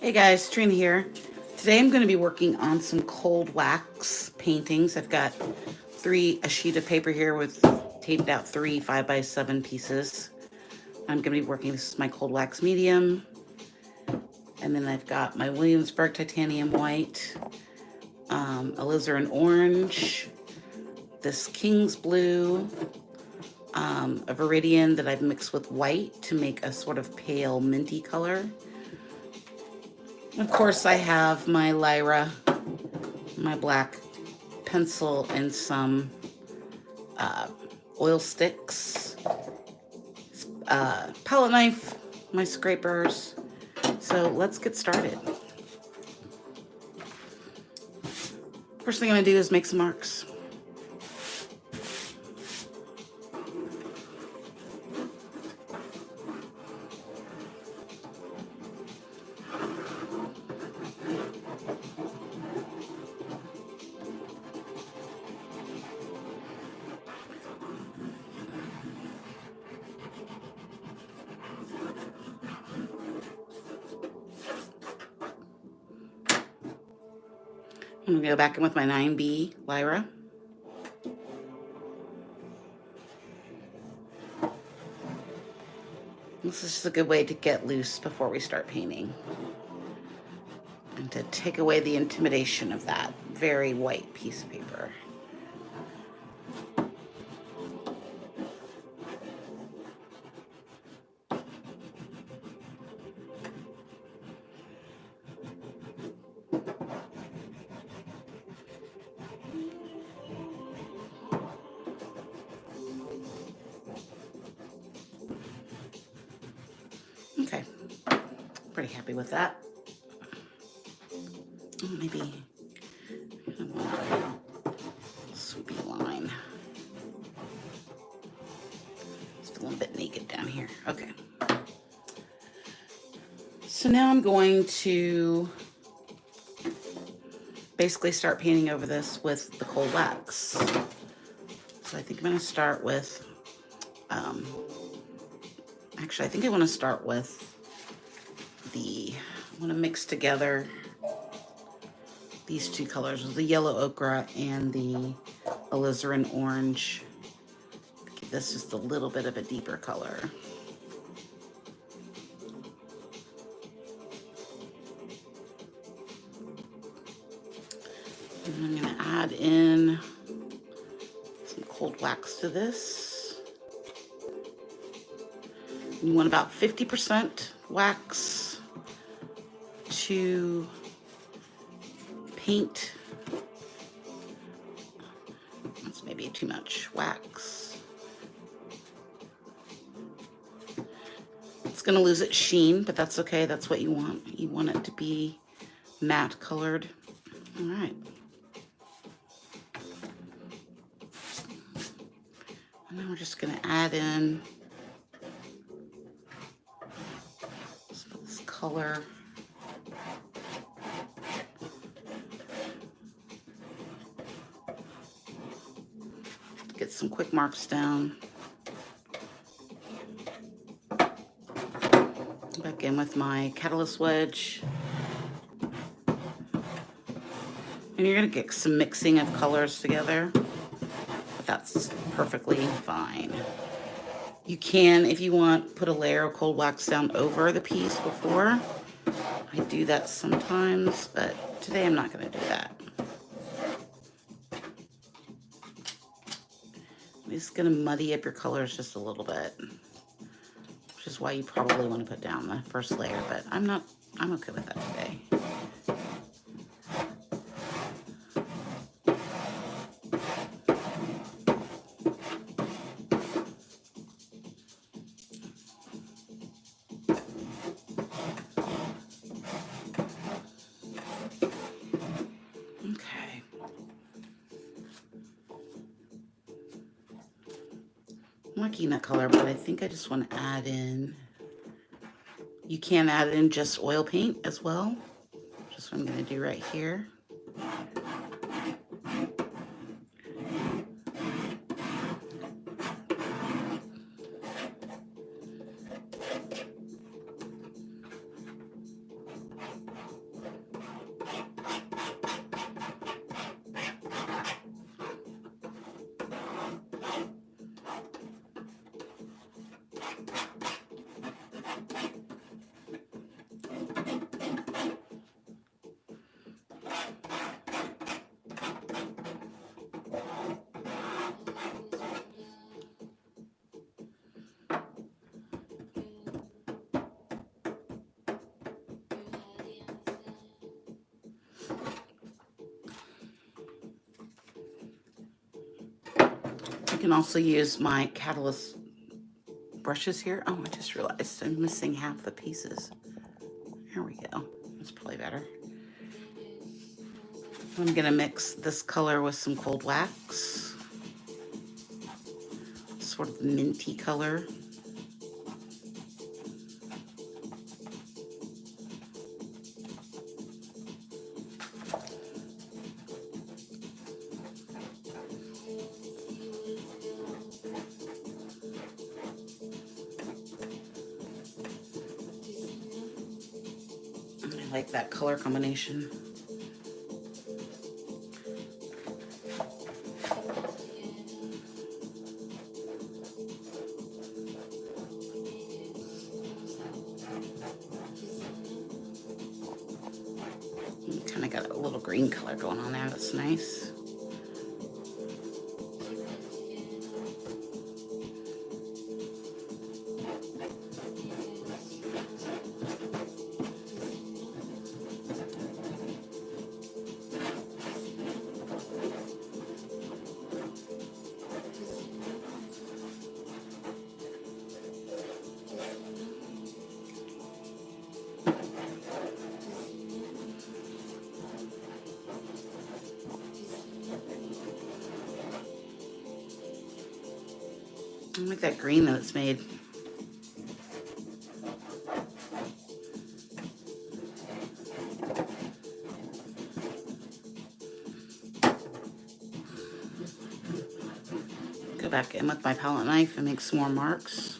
Hey guys, Trina here. Today I'm going to be working on some cold wax paintings. I've got a sheet of paper here with taped out 3 5x7 pieces. I'm going to be working, this is my cold wax medium. And then I've got my Williamsburg titanium white, alizarin orange, this king's blue, a viridian that I've mixed with white to make a sort of pale minty color. Of course, I have my Lyra, my black pencil, and some oil sticks, palette knife, my scrapers. So let's get started. First thing I'm going to do is make some marks. I'm going to go back in with my 9B Lyra. This is just a good way to get loose before we start painting and to take away the intimidation of that very white piece of paper. Okay, pretty happy with that. Maybe swoopy line. Just a little bit naked down here. Okay. So now I'm going to basically start painting over this with the cold wax. So I think I'm going to start with, actually I think I want to start with I want to mix together these two colors, the yellow ochre and the alizarin orange. Give this just a little bit of a deeper color. And I'm going to add in some cold wax to this. You want about 50% wax to paint. That's maybe too much wax. It's going to lose its sheen, but that's okay. That's what you want. You want it to be matte colored. All right. And then we're just going to add in some of this color. Get some quick marks down. Back in with my catalyst wedge. And you're going to get some mixing of colors together, but that's perfectly fine. You can, if you want, put a layer of cold wax down over the piece before. I do that sometimes, but today I'm not going to do that. I'm just going to muddy up your colors just a little bit, which is why you probably want to put down the first layer, but I'm okay with that today. Okay. I'm liking that color, but I think I just want to add in, you can add in just oil paint as well. Just what I'm going to do right here. can also use my Catalyst brushes here. Oh, I just realized I'm missing half the pieces. There we go. That's probably better. I'm gonna mix this color with some cold wax, sort of minty color. I like that color combination. Kind of got a little green color going on there. That's nice. I like that green that it's made. Go back in with my palette knife and make some more marks.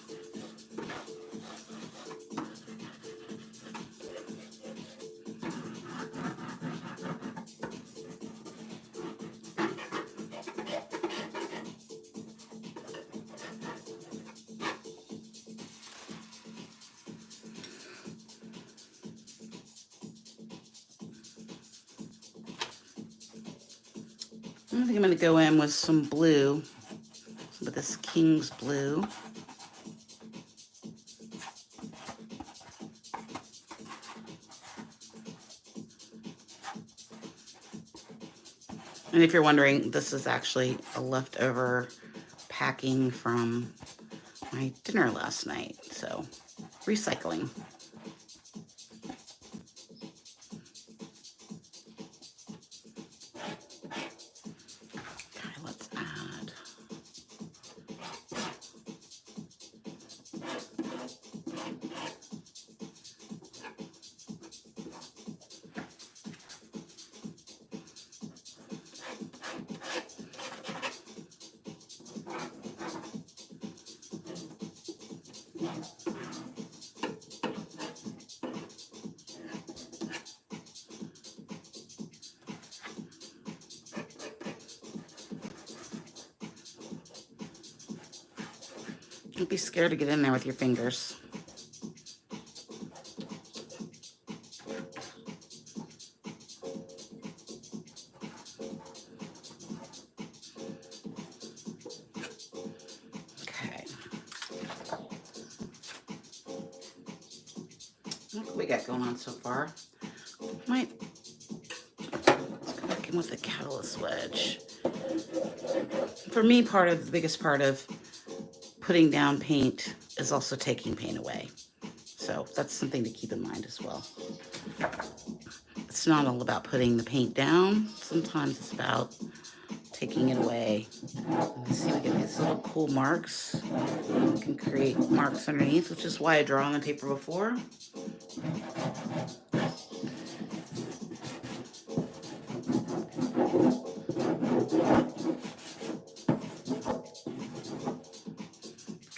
I think I'm going to go in with some blue, with this King's Blue. And if you're wondering, this is actually a leftover packing from my dinner last night, so recycling. Okay, let's add. Don't be scared to get in there with your fingers. Okay. What we got going on so far? Let's go back in with the Catalyst wedge. For me, the biggest part of putting down paint is also taking paint away. So that's something to keep in mind as well. It's not all about putting the paint down. Sometimes it's about taking it away. And see, we get these little cool marks. We can create marks underneath, which is why I draw on the paper before.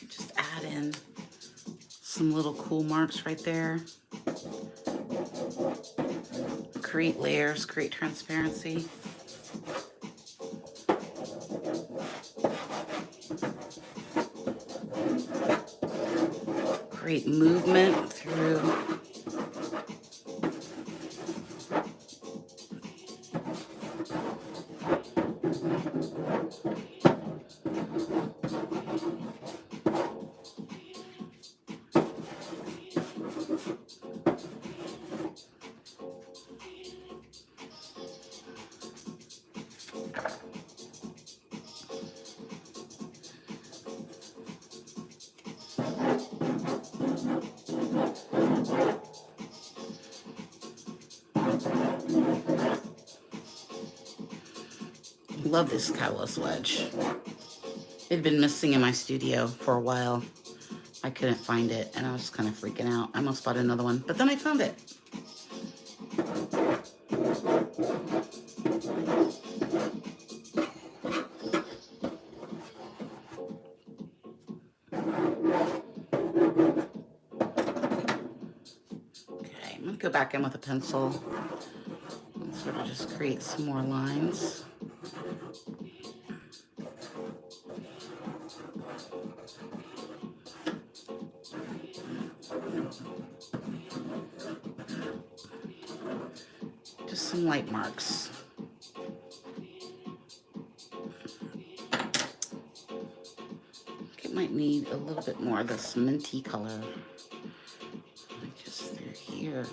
Just add in some little cool marks right there. Create layers, create transparency. Create movement through love this cowless wedge. It had been missing in my studio for a while. I couldn't find it, and I was kind of freaking out. I almost bought another one, but then I found it. Okay, I'm gonna go back in with a pencil and sort of just create some more lines. Just some light marks. It might need a little bit more of this minty color. Just through here.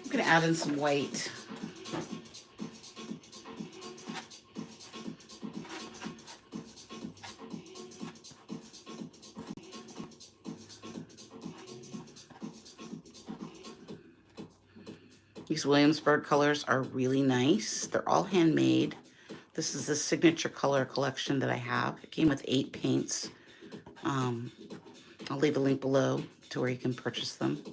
I'm gonna add in some white. These Williamsburg colors are really nice. They're all handmade. This is the signature color collection that I have. It came with 8 paints. I'll leave a link below to where you can purchase them.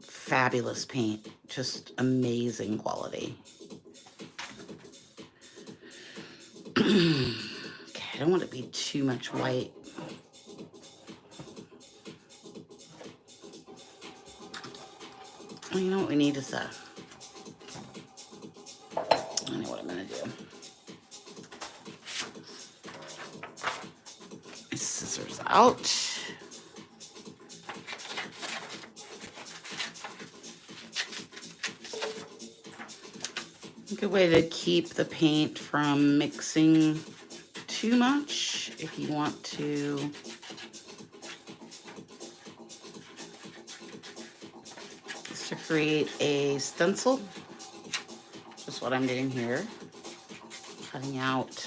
Fabulous paint, just amazing quality. Okay, I don't want it to be too much white. Well, you know what we need is I know what I'm gonna do. My scissors out. A good way to keep the paint from mixing too much, if you want to is to create a stencil. Just what I'm doing here. Cutting out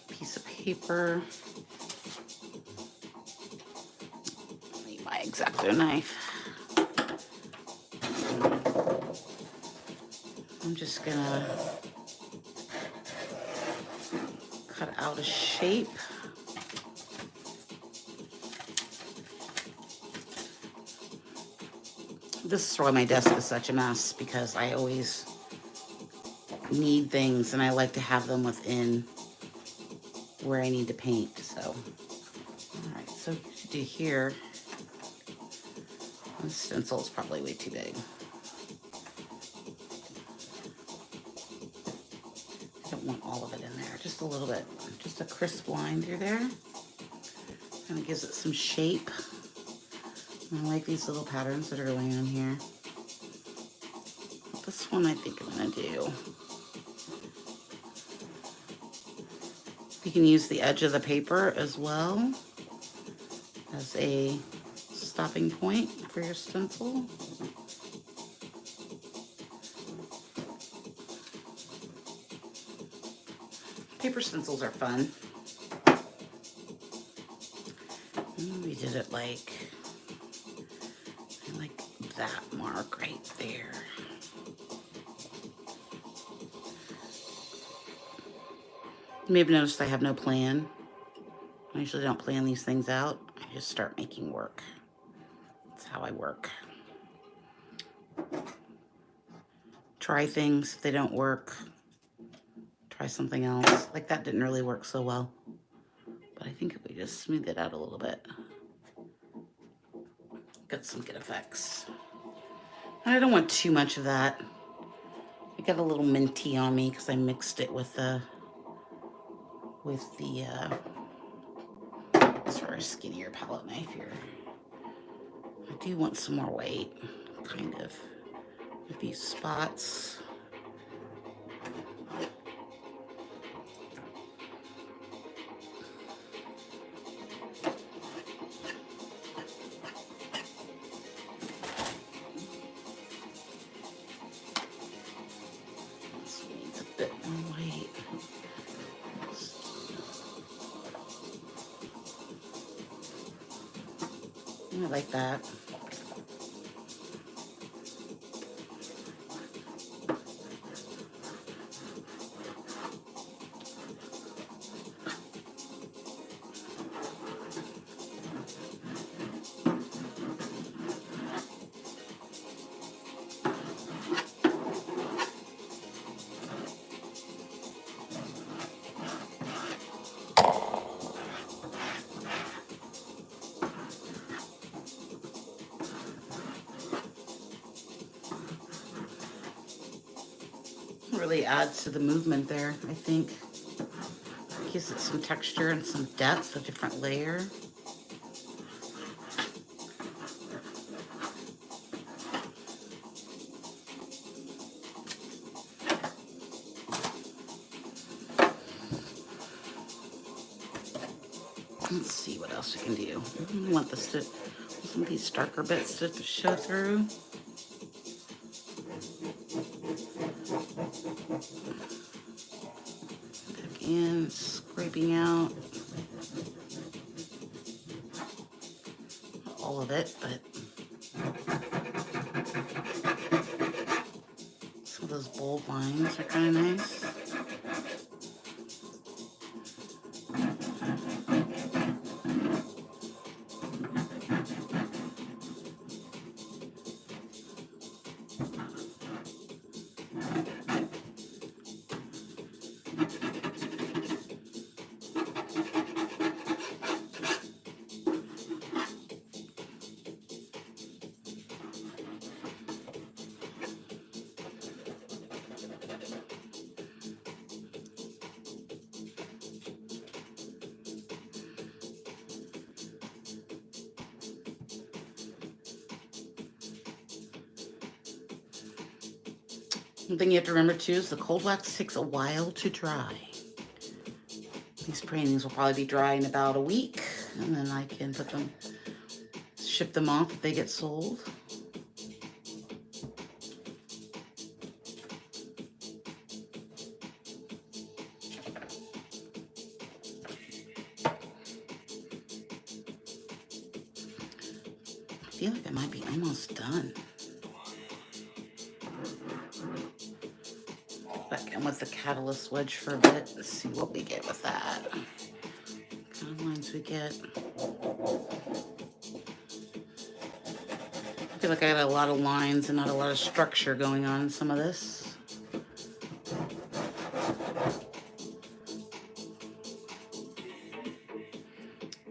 a piece of paper. Need my X-Acto knife. I'm just gonna cut out a shape. This is why my desk is such a mess, because I always need things and I like to have them within where I need to paint. So, all right, so to do here, the stencil is probably way too big. I don't want all of it in there, just a little bit, just a crisp line through there. Kind of gives it some shape. I like these little patterns that are going on here. This one I think I'm gonna do. You can use the edge of the paper as well as a stopping point for your stencil. Paper stencils are fun. We did it like that mark right there. You may have noticed I have no plan. I usually don't plan these things out. I just start making work. That's how I work. Try things. If they don't work, try something else. Like that didn't really work so well. just smooth it out a little bit. Got some good effects. I don't want too much of that. I got a little minty on me because I mixed it with the sort of skinnier palette knife here. I do want some more white, kind of, a few spots. This needs a bit more white. I like that. Really adds to the movement there, I think. Gives it some texture and some depth, a different layer. Let's see what else we can do. I want this to, some of these darker bits to show through. Again, scraping out all of it, but some of those bold lines are kind of nice. One thing you have to remember too is the cold wax takes a while to dry. These paintings will probably be dry in about a week, and then I can put them, ship them off if they get sold. I feel like I might be almost done. Back in with the catalyst wedge for a bit. Let's see what we get with that. What kind of lines we get. I feel like I got a lot of lines and not a lot of structure going on in some of this.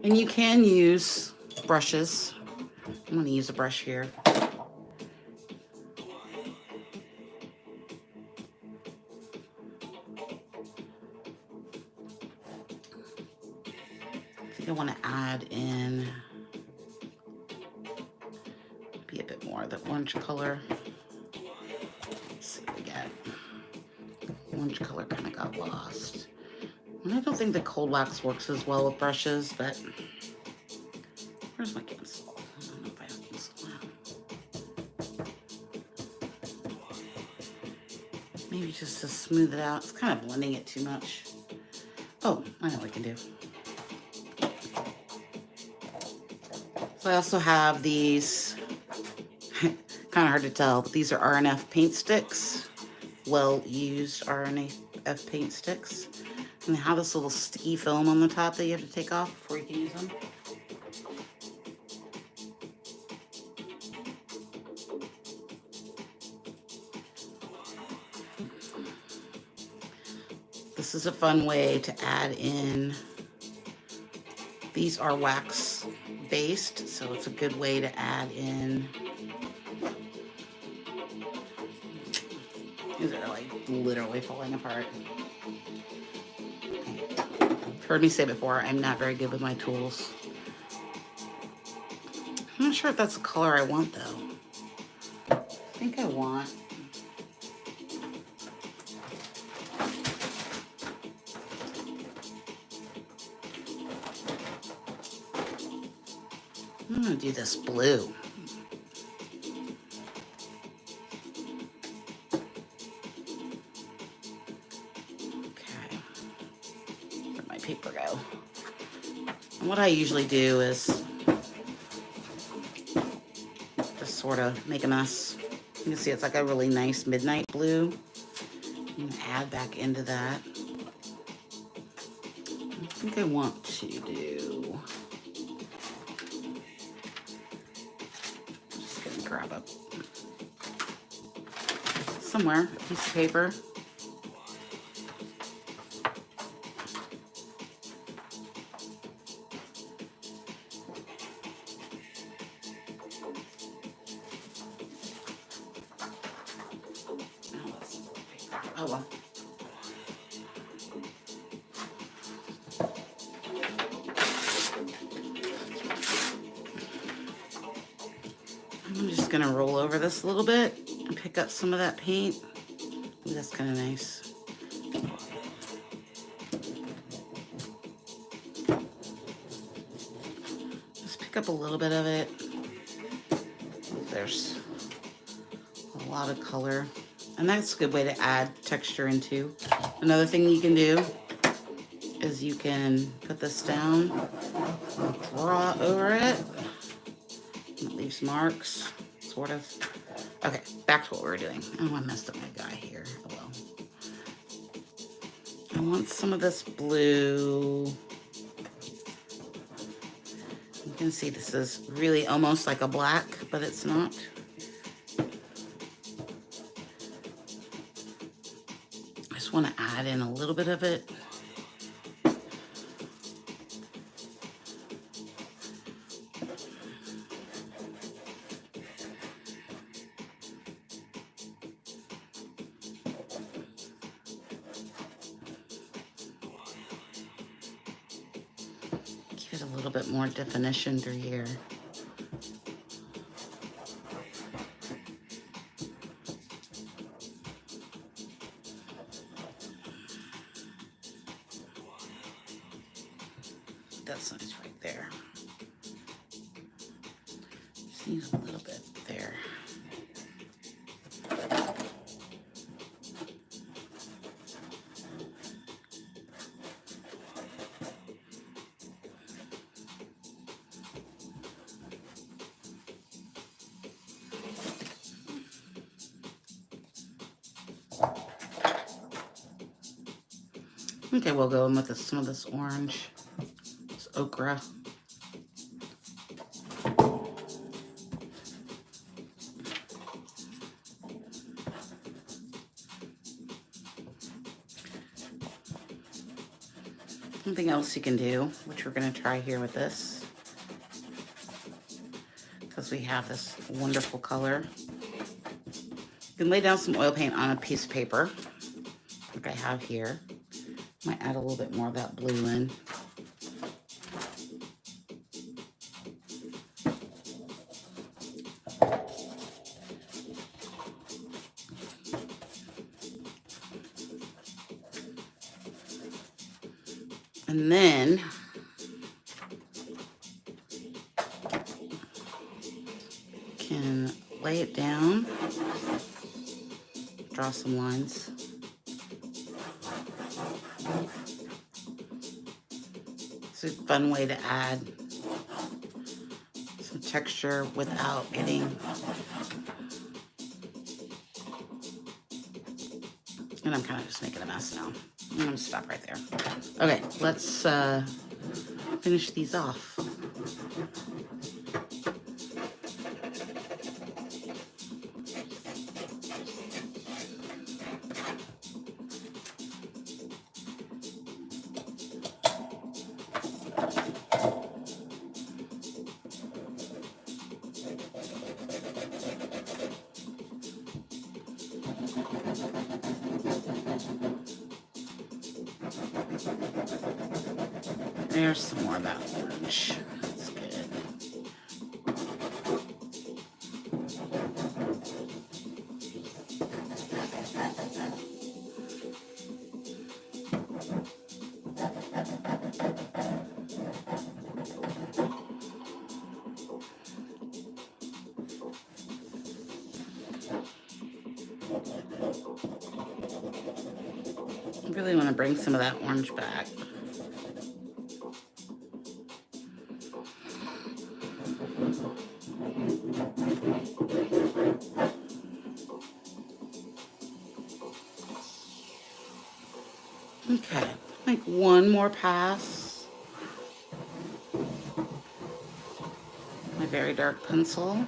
And you can use brushes. I'm going to use a brush here. I think I want to add in maybe a bit more of the orange color. Let's see what we get. Orange color kind of got lost. And I don't think the cold wax works as well with brushes, but where's my pencil? I don't know if I have a pencil now. Maybe just to smooth it out. It's kind of blending it too much. Oh, I know what I can do. So I also have these, kind of hard to tell, but these are RNF paint sticks. Well-used RNF paint sticks. And they have this little sticky film on the top that you have to take off before you can use them. This is a fun way to add in These are wax based, so it's a good way to add in. These are like literally falling apart. You've heard me say before, I'm not very good with my tools. I'm not sure if that's the color I want though. I think I want. I'm gonna do this blue. Okay. Where'd my paper go? And what I usually do is just sort of make a mess. You can see it's like a really nice midnight blue. I'm gonna add back into that. I think I want to do. Just gonna grab up somewhere a piece of paper. Oh well. I'm just gonna roll over this a little bit and pick up some of that paint. Ooh, that's kind of nice. Just pick up a little bit of it. There's a lot of color, and that's a good way to add texture into. Another thing you can do is you can put this down, draw over it, and it leaves marks, sort of. Okay, back to what we were doing. Oh, I messed up my guy here. Oh well. I want some of this blue. You can see this is really almost like a black, but it's not. I just want to add in a little bit of it. Give it a little bit more definition through here. That's nice right there. Just use a little bit there. Okay, we'll go in with some of this orange, this ochre. Something else you can do, which we're going to try here with this, because we have this wonderful color. You can lay down some oil paint on a piece of paper, like I have here. Might add a little bit more of that blue in. And then can lay it down, draw some lines. It's a fun way to add some texture without getting, and I'm kind of just making a mess now. I'm gonna stop right there. Okay, let's finish these off. There's some more of that orange. That's good. I really want to bring some of that orange back. Okay, like one more pass. My very dark pencil.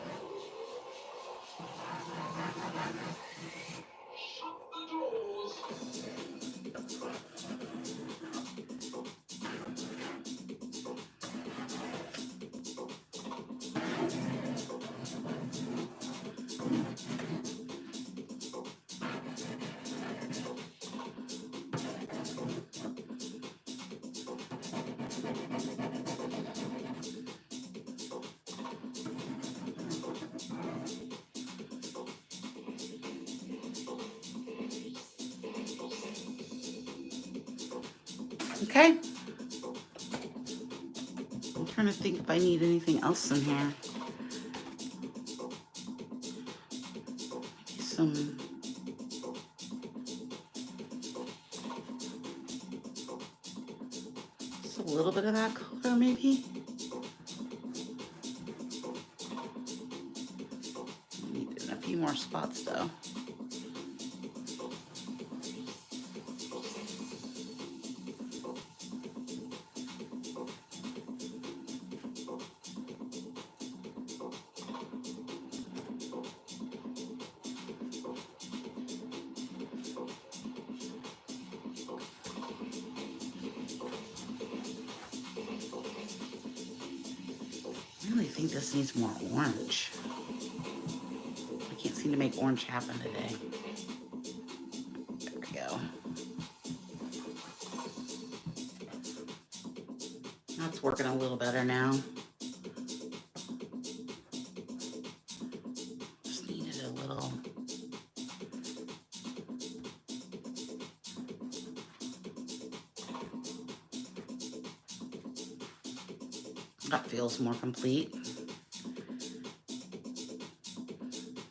Okay. I'm trying to think if I need anything else in here. Maybe some. Just a little bit of that color, maybe. Need it in a few more spots though. I really think this needs more orange. I can't seem to make orange happen today. There we go. That's working a little better now. Just needed a little. That feels more complete. I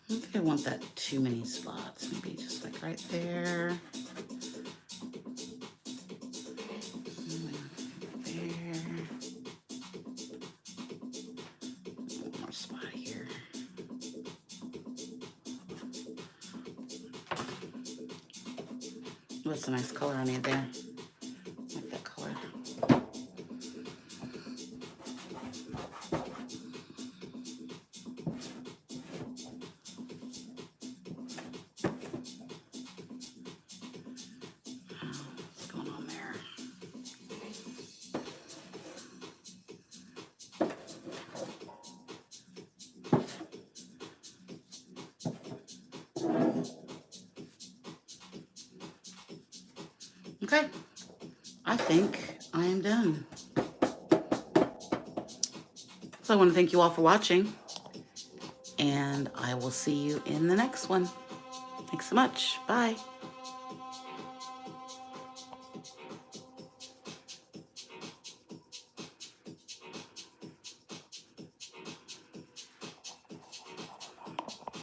don't think I want that too many spots. Maybe just like right there. There. One more spot here. That's a nice color I made there. I like that color. What's going on there? Okay, I think I am done. So I want to thank you all for watching, and I will see you in the next one. Thanks so much. Bye.